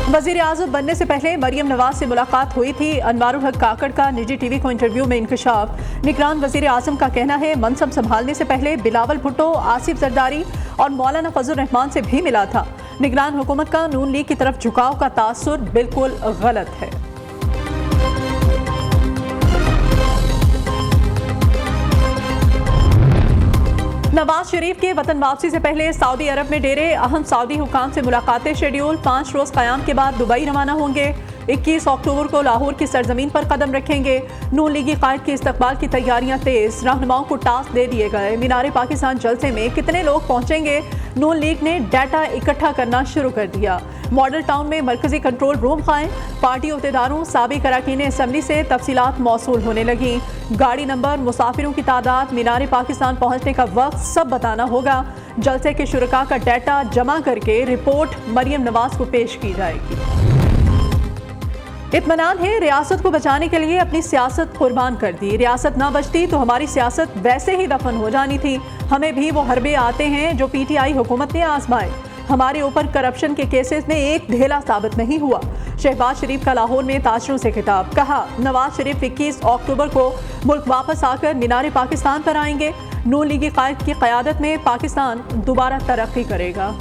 वजीर आज़म बनने से पहले मरियम नवाज से मुलाकात हुई थी। अनवारुल हक काकड़ का निजी टीवी को इंटरव्यू में इंकशाफ। निगरान वजीर आज़म का कहना है मनसब संभालने से पहले बिलावल भुट्टो, आसिफ जरदारी और मौलाना फजल रहमान से भी मिला था। निगरान हुकूमत का नून लीग की तरफ झुकाव का तासुर बिल्कुल गलत है। नवाज शरीफ के वतन वापसी से पहले सऊदी अरब में डेरे अहम सऊदी हुकाम से मुलाकातें शेड्यूल। 5 रोज क़याम के बाद दुबई रवाना होंगे। 21 अक्टूबर को लाहौर की सरजमीन पर कदम रखेंगे। नून लीगी कायद के इस्तकबाल की तैयारियां तेज। रहनुमाओं को टास्क दे दिए गए। मीनारे पाकिस्तान जलसे में कितने लोग पहुंचेंगे? नून लीग ने डाटा इकट्ठा करना शुरू कर दिया। मॉडल टाउन में मरकजी कंट्रोल रूम कायम। पार्टी अहदेदारों साबिक अरकान असम्बली से तफसीलात मौसूल होने लगी। गाड़ी नंबर, मुसाफिरों की तादाद, मीनारे पाकिस्तान पहुंचने का वक्त सब बताना होगा। जलसे के शुरका का डाटा जमा करके रिपोर्ट मरियम नवाज को पेश की जाएगी। इत्मीनान है, रियासत को बचाने के लिए अपनी सियासत कुर्बान कर दी। रियासत ना बचती तो हमारी सियासत वैसे ही दफन हो जानी थी। हमें भी वो हरबे आते हैं जो PTI हुकूमत ने आजमाए। हमारे ऊपर करप्शन के केसेस में एक ढेला साबित नहीं हुआ। शहबाज शरीफ का लाहौर में ताजरों से खिताब। कहा नवाज शरीफ 21 अक्टूबर को मुल्क वापस आकर मीनारे पाकिस्तान पर आएंगे। नून लीगी कायद की क़यादत में पाकिस्तान दोबारा तरक्की करेगा।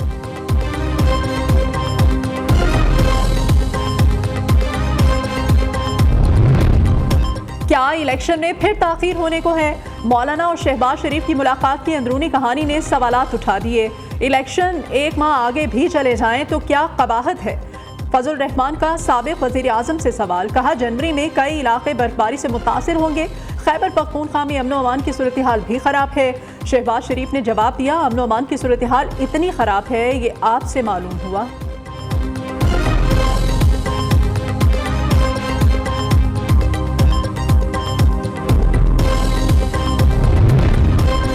क्या इलेक्शन में फिर ताखीर होने को है? मौलाना और शहबाज शरीफ की मुलाकात की अंदरूनी कहानी ने सवालात उठा दिए। इलेक्शन 1 माह आगे भी चले जाएं तो क्या कबाहत है? फजल रहमान का साबिक वजीर आज़म से सवाल। कहा जनवरी में कई इलाके बर्फबारी से मुतासिर होंगे। खैबर पख्तूनख्वा में अमनो अमान की सूरत हाल भी खराब है। शहबाज शरीफ ने जवाब दिया अमनो अमान की सूरत हाल इतनी खराब है ये आपसे मालूम हुआ।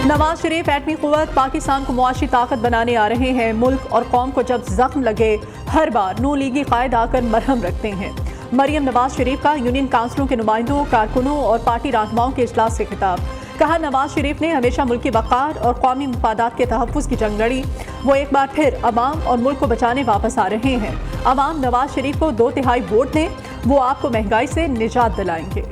नवाज शरीफ एटमी कुव्वत पाकिस्तान को मुआशी ताकत बनाने आ रहे हैं। मुल्क और कौम को जब जख्म लगे हर बार नून लीगी कायद आकर मरहम रखते हैं। मरियम नवाज शरीफ का यूनियन काउंसिलों के नुमाइंदों, कारकुनों और पार्टी रहनुमाओं के इजलास से खिताब। कहा नवाज शरीफ ने हमेशा मुल्क की वक़ार और कौमी मफादात के तहफ़्फ़ुज़ की जंग लड़ी। वो एक बार फिर अवाम और मुल्क को बचाने वापस आ रहे हैं। अवाम नवाज शरीफ को 2/3 वोट दें, वो आपको महंगाई से निजात दिलाएंगे।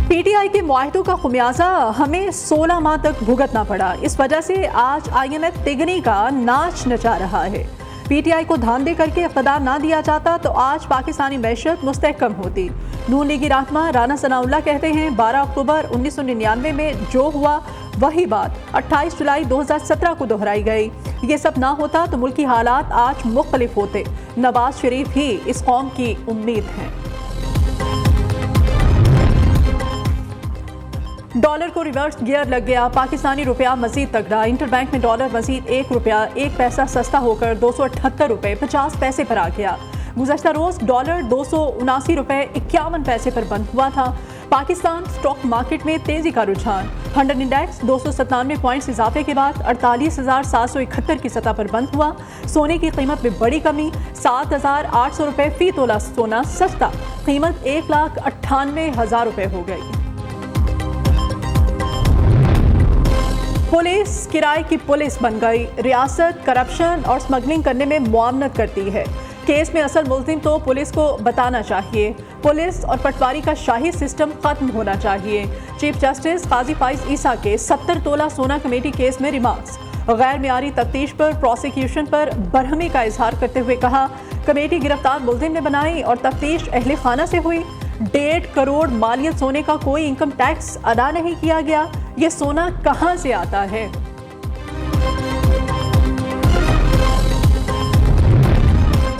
PTI के मुआहदों का खुमियाजा हमें 16 माह तक भुगतना पड़ा। इस वजह से आज IMF तिगनी का नाच नचा रहा है। PTI को धांधे करके इक़्तिदार ना दिया जाता तो आज पाकिस्तानी मैशत मुस्तहकम होती। नून लीगी रहनुमा राना सनाउल्लाह कहते हैं 12 अक्टूबर 1999 में जो हुआ वही बात 28 जुलाई 2017 को दोहराई गई। ये सब ना होता तो मुल्की हालात आज मुख्तलिफ होते। नवाज शरीफ ही इस कौम की उम्मीद हैं। डॉलर को रिवर्स गियर लग गया। पाकिस्तानी रुपया मजीद तगड़ा। इंटरबैंक में डॉलर मजीद 1 रुपया 1 पैसा सस्ता होकर 278 रुपये 50 पैसे पर आ गया। गुज़श्ता रोज डॉलर 279 रुपये 51 पैसे पर बंद हुआ था। पाकिस्तान स्टॉक मार्केट में तेजी का रुझान। हंड्रेड इंडेक्स 297 पॉइंट्स इजाफे के बाद 48,771 की सतह पर बंद हुआ। सोने की कीमत में बड़ी कमी। 7,800 रुपये फी तोला सोना सस्ता। कीमत 1,98,000 रुपये हो गई। पुलिस किराए की पुलिस बन गई। रियासत करप्शन और स्मगलिंग करने में मुआवनत करती है। केस में असल मुल्जिम तो पुलिस को बताना चाहिए। पुलिस और पटवारी का शाही सिस्टम खत्म होना चाहिए। चीफ जस्टिस काजी फाइज ईसा के 70 तोला सोना कमेटी केस में रिमार्क्स। गैर मियारी तफ्तीश पर प्रोसिक्यूशन पर बरहमी का इजहार करते हुए कहा कमेटी गिरफ्तार मुल्जिम ने बनाई और तफ्तीश अहले खाना से हुई। 1.5 करोड़ मालियत सोने का कोई इनकम टैक्स अदा नहीं किया गया। ये सोना कहां से आता है?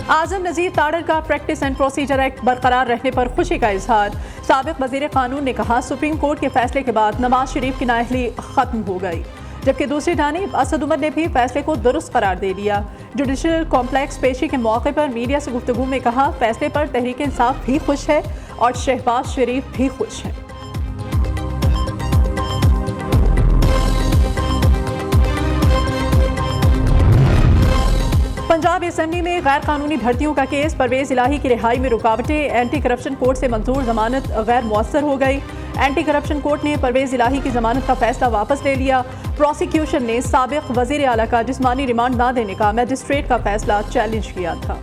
आजम नजीर ताड़र का प्रैक्टिस एंड प्रोसीजर एक्ट बरकरार रहने पर खुशी का इजहार। साबिक वजीर कानून ने कहा सुप्रीम कोर्ट के फैसले के बाद नवाज शरीफ की नाअहली खत्म हो गई। जबकि दूसरी जानिब असद उमर ने भी फैसले को दुरुस्त करार दे दिया। जुडिशल कॉम्प्लेक्स पेशी के मौके पर मीडिया से गुफ्तगू में कहा फैसले पर तहरीक इंसाफ भी खुश है और शहबाज शरीफ भी खुश हैं। पंजाब असेंबली में गैर कानूनी भर्तियों का केस। परवेज इलाही की रिहाई में रुकावटें। एंटी करप्शन कोर्ट से मंजूर जमानत गैर मुअस्सर हो गई। एंटी करप्शन कोर्ट ने परवेज इलाही की जमानत का फैसला वापस ले लिया। प्रोसिक्यूशन ने साबिक वजीर आला का जिस्मानी रिमांड न देने का मैजिस्ट्रेट का फैसला चैलेंज किया था।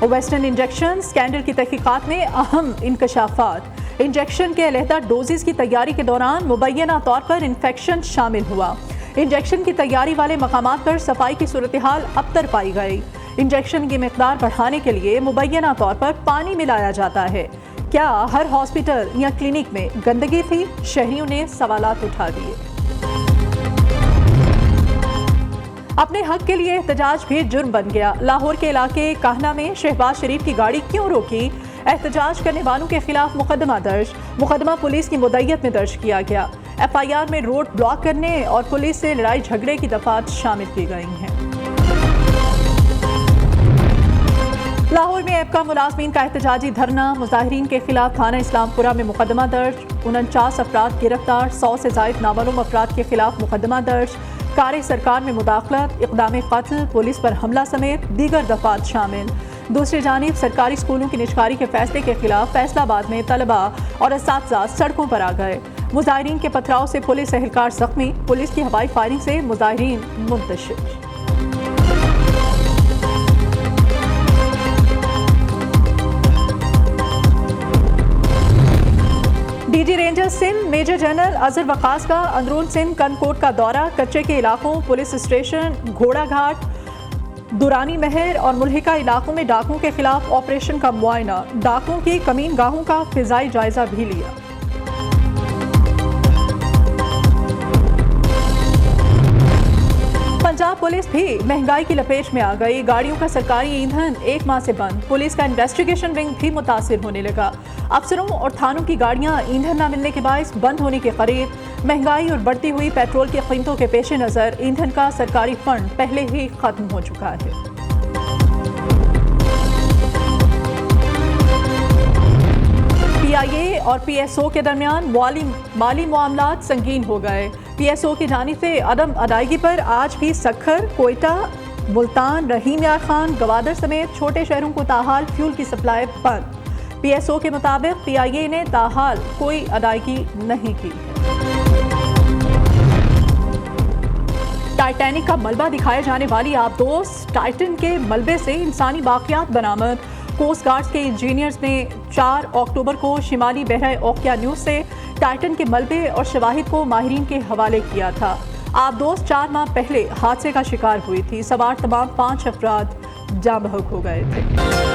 वेस्टर्न इंजेक्शन स्कैंडल की तहकीकात में अहम इंकशाफात। इंजेक्शन के अलहदा डोजेस की तैयारी के दौरान मुबैना तौर पर इन्फेक्शन शामिल हुआ। इंजेक्शन की तैयारी वाले मकामात पर सफाई की सूरत हाल अबतर पाई गई। इंजेक्शन की मिकदार बढ़ाने के लिए मुबैना तौर पर पानी मिलाया जाता है। क्या हर हॉस्पिटल या क्लिनिक में गंदगी थी? शहरियों ने सवालात उठा दिए। अपने हक के लिए एहतजाज भी जुर्म बन गया। लाहौर के इलाके काहना में शहबाज शरीफ की गाड़ी क्यों रोकी? एहतजाज करने वालों के खिलाफ मुकदमा दर्ज। मुकदमा पुलिस की मुद्दईयत में दर्ज किया गया। FIR में रोड ब्लॉक करने और पुलिस से लड़ाई झगड़े की दफात शामिल की गई हैं। लाहौर में एपका मुलाजमीन का एहतजाजी धरना। मुजाहिरीन के खिलाफ थाना इस्लामपुरा में मुकदमा दर्ज। 49 अफराद गिरफ्तार। 100 से जायद नामालूम अफराद के खिलाफ मुकदमा दर्ज। कार सरकार में मुदाखलत, इक़दाम कत्ल, पुलिस पर हमला समेत दीगर दफात शामिल। दूसरी जानिब सरकारी स्कूलों की निजकारी के फैसले के खिलाफ फैसलाबाद में तलबा और असातिज़ा सड़कों पर आ गए। मुजाहिरीन के पथराव से पुलिस एहलकार जख्मी। पुलिस की हवाई फायरिंग से मुजाहिरीन मुंतशिर। DG ranger Sindh major general Azhar Waqas का अंदरून सिंध कनकोट का दौरा। कच्चे के इलाकों, पुलिस स्टेशन, घोड़ा घाट, दुरानी महर और मुल्हिका इलाकों में डाकुओं के खिलाफ ऑपरेशन का मुआयना। डाकुओं की कमीन गाहों का फिजाई जायजा भी लिया। पंजाब पुलिस भी महंगाई की लपेट में आ गई। गाड़ियों का सरकारी ईंधन 1 माह से बंद। पुलिस का इन्वेस्टिगेशन विंग भी मुतासिर होने लगा। अफसरों और थानों की गाड़ियां ईंधन न मिलने के बायस बंद होने के करीब। महंगाई और बढ़ती हुई पेट्रोल की कीमतों के पेश नज़र ईंधन का सरकारी फंड पहले ही खत्म हो चुका है। PIA और PSO के दरमियान माली मामलात संगीन हो गए। PSO की जानिब से अदम अदायगी पर आज भी सखर, कोयटा, मुल्तान, रहीम यार खान, गवादर समेत छोटे शहरों को ताहाल फ्यूल की सप्लाई बंद। PSO के मुताबिक PIA ने ताहाल कोई अदायगी नहीं की। टाइटैनिक का मलबा दिखाए जाने वाली आबदोस टाइटन के मलबे से इंसानी बाकियात बरामद। कोस्ट गार्ड के इंजीनियर्स ने 4 अक्टूबर को शिमाली बहरा ओकिया न्यूज से टाइटन के मलबे और शवाहिद को माहिरीन के हवाले किया था। आबदोस 4 माह पहले हादसे का शिकार हुई थी। सवार तमाम 5 अफराद जाँ बहक हो गए थे।